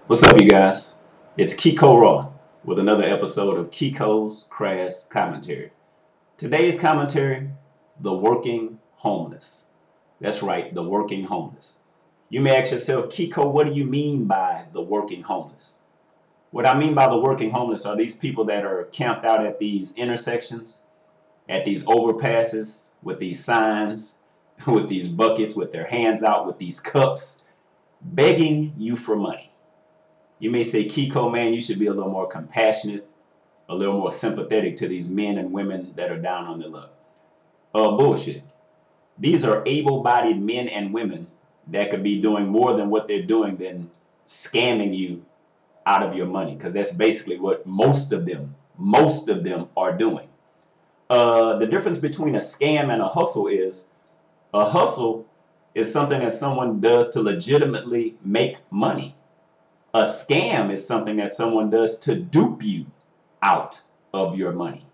What's up, you guys? It's Keiko Raw with another episode of Keiko'S Crass Commentary. Today's commentary, the working homeless. That's right, the working homeless. You may ask yourself, Keiko, what do you mean by the working homeless? What I mean by the working homeless are these people that are camped out at these intersections, at these overpasses, with these signs, with these buckets, with their hands out, with these cups, begging you for money. You may say, Keiko, man, you should be a little more compassionate, a little more sympathetic to these men and women that are down on their luck. Bullshit. These are able-bodied men and women that could be doing more than what they're doing than scamming you out of your money, because that's basically what most of them are doing. The difference between a scam and a hustle is something that someone does to legitimately make money. A scam is something that someone does to dupe you out of your money.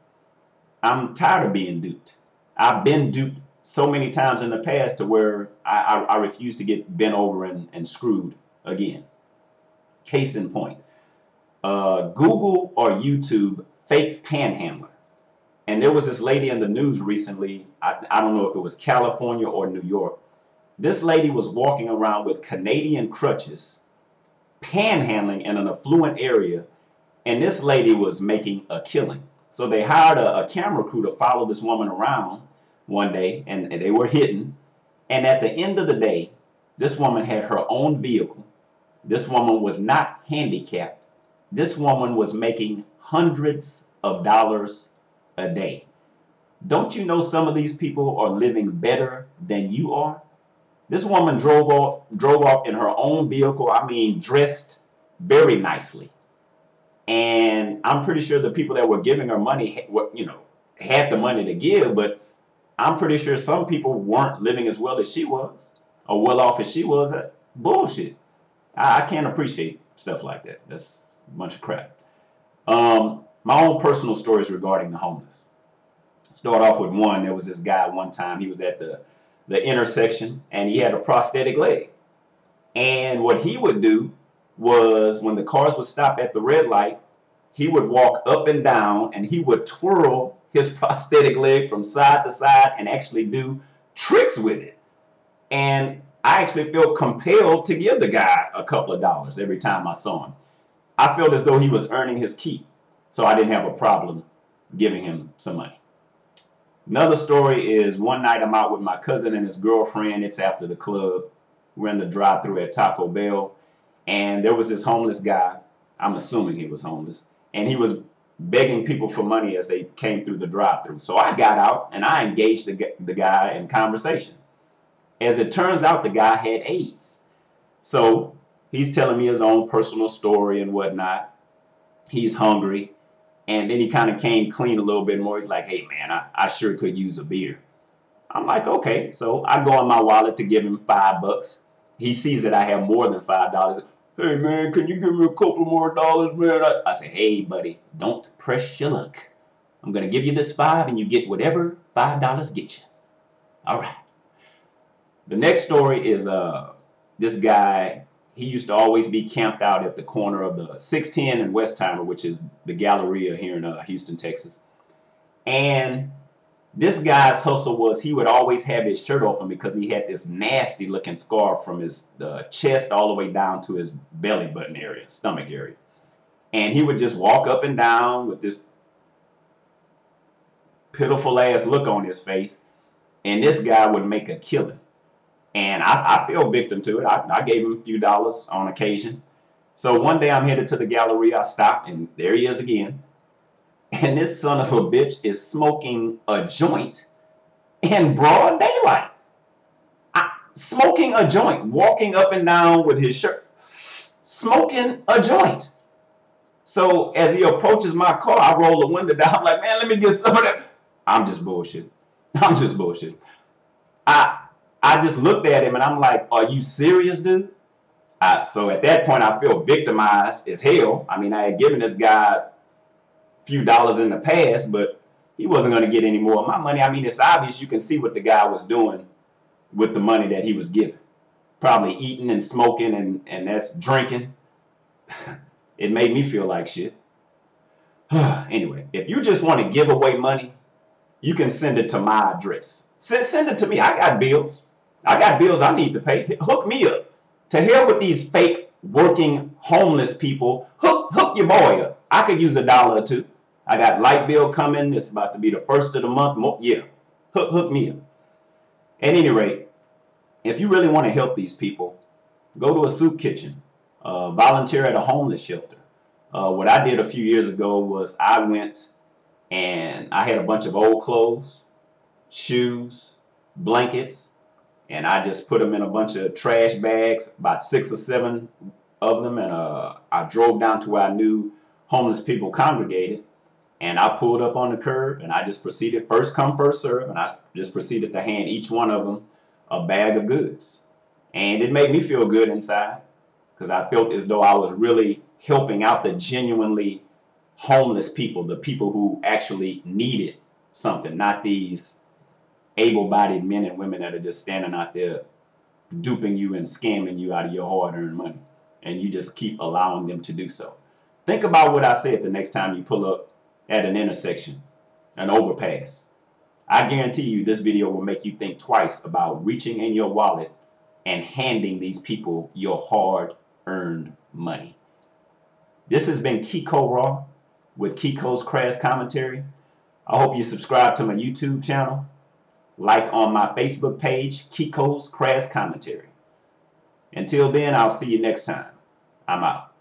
I'm tired of being duped. I've been duped so many times in the past to where I refuse to get bent over and screwed again. Case in point, Google or YouTube fake panhandler. And there was this lady in the news recently, I don't know if it was California or New York. This lady was walking around with Canadian crutches, panhandling in an affluent area, and this lady was making a killing. So they hired a camera crew to follow this woman around one day, and they were hidden. And at the end of the day, this woman had her own vehicle. This woman was not handicapped. This woman was making hundreds of dollars a day. Don't you know some of these people are living better than you are? This woman drove off in her own vehicle. I mean, dressed very nicely. And I'm pretty sure the people that were giving her money, had the money to give, but I'm pretty sure some people weren't living as well as she was, or well off as she was. Bullshit. I can't appreciate stuff like that. That's a bunch of crap. My own personal stories regarding the homeless. Start off with one. There was this guy one time. He was at the intersection, and he had a prosthetic leg. And what he would do was, when the cars would stop at the red light, he would walk up and down, and he would twirl his prosthetic leg from side to side and actually do tricks with it. And I actually felt compelled to give the guy a couple of dollars every time I saw him. I felt as though he was earning his keep, so I didn't have a problem giving him some money. Another story is, one night I'm out with my cousin and his girlfriend. It's after the club. We're in the drive-thru at Taco Bell, and there was this homeless guy. I'm assuming he was homeless, and he was begging people for money as they came through the drive-thru. So I got out and I engaged the guy in conversation. As it turns out, the guy had AIDS. So he's telling me his own personal story and whatnot. He's hungry. And then he kind of came clean a little bit more. He's like, hey, man, I sure could use a beer. I'm like, okay. So I go in my wallet to give him $5. He sees that I have more than $5. Hey, man, can you give me a couple more dollars, man? I say, hey, buddy, don't press your luck. I'm going to give you this $5, and you get whatever $5 get you. All right. The next story is this guy. He used to always be camped out at the corner of the 610 and Westheimer, which is the Galleria here in Houston, Texas. And this guy's hustle was, he would always have his shirt open because he had this nasty looking scar from his chest all the way down to his belly button area, stomach area. And he would just walk up and down with this pitiful ass look on his face. And this guy would make a killing. And I fell victim to it. I gave him a few dollars on occasion. So one day I'm headed to the Galleria. I stop, and there he is again. And this son of a bitch is smoking a joint in broad daylight. Smoking a joint, walking up and down with his shirt, smoking a joint. So as he approaches my car, I roll the window down. I'm like, man, let me get some of that. I'm just bullshit. I'm just bullshit. I just looked at him and I'm like, are you serious, dude? So at that point, I feel victimized as hell. I mean, I had given this guy a few dollars in the past, but he wasn't going to get any more of my money. I mean, it's obvious. You can see what the guy was doing with the money that he was given. Probably eating and smoking and that's drinking. It made me feel like shit. Anyway, if you just want to give away money, you can send it to my address. Send it to me. I got bills. I got bills I need to pay. Hook me up. To hell with these fake working homeless people. Hook your boy up. I could use $1 or $2. I got light bill coming. It's about to be the first of the month. Yeah. Hook me up. At any rate, if you really want to help these people, go to a soup kitchen. Volunteer at a homeless shelter. What I did a few years ago was I went and I had a bunch of old clothes, shoes, blankets, and I just put them in a bunch of trash bags, about 6 or 7 of them, and I drove down to where I knew homeless people congregated, and I pulled up on the curb, and I just proceeded, first come, first serve, and I just proceeded to hand each one of them a bag of goods. And it made me feel good inside, because I felt as though I was really helping out the genuinely homeless people, the people who actually needed something, not these able-bodied men and women that are just standing out there duping you and scamming you out of your hard-earned money, and you just keep allowing them to do so. Think about what I said the next time you pull up at an intersection, an overpass. I guarantee you this video will make you think twice about reaching in your wallet and handing these people your hard-earned money. This has been Keiko with Keiko'S Crass Commentary. I hope you subscribe to my YouTube channel. Like on my Facebook page, Keiko'S Crass Commentary. Until then, I'll see you next time. I'm out.